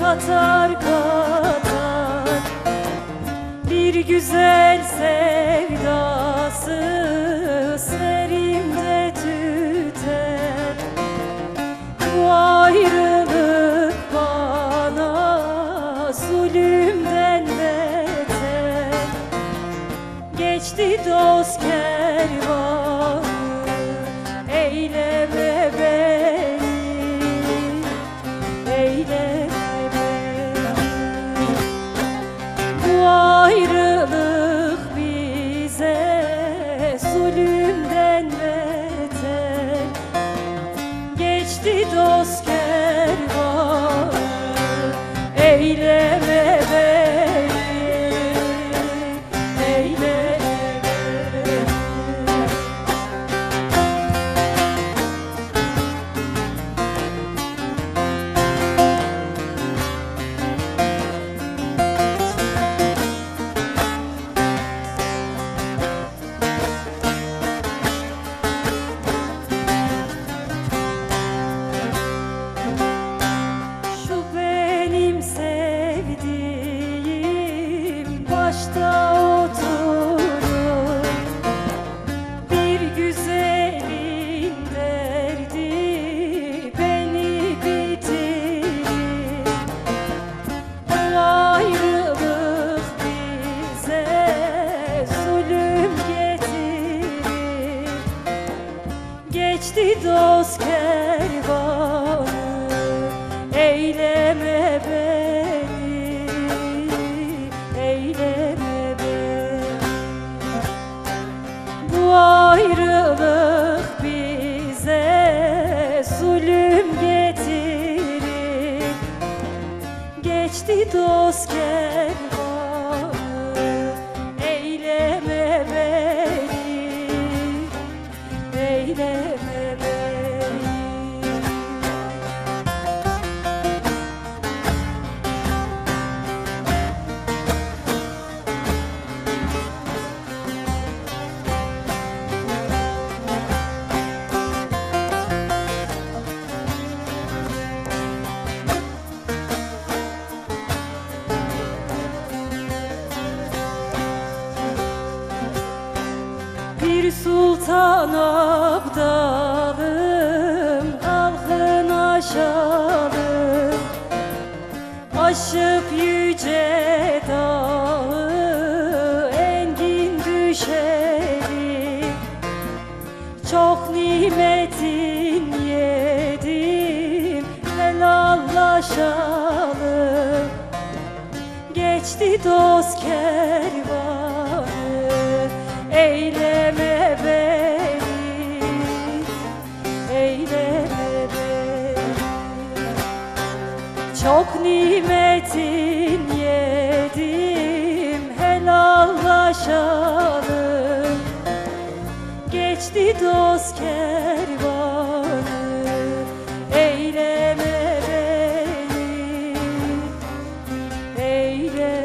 katar katar bir güzel sevdası serimde tüter. Bu ayrılık bana zulümden beter. Geçti dost kervanı, eyleme beni, eyleme beni. Bu ayrılık bize zulümden beter. Geçti dost kervanı, eyleme beni, eyleme beni. Şu benim sevdiğim başta oturur, bir güzelin derdi beni bitirir. Bu ayrılık bize zulüm getirir. Geçti dost kervanı, eyleme beni, eyleme beni. Bu ayrılık bize zulüm getirir. Geçti dost kervanı, eyleme beni, eyleme beni. Bir sultan abdalım, halkın aşalım, aşıp yüce dağı engin düşerim. Çok nimetin yedim, helallaşalım. Geçti dost kervanı, eyleme beni, eyleme beni. Çok nimetin yedim, helallaşalım. Geçti dost kervanı, eyleme beni, eyleme beni.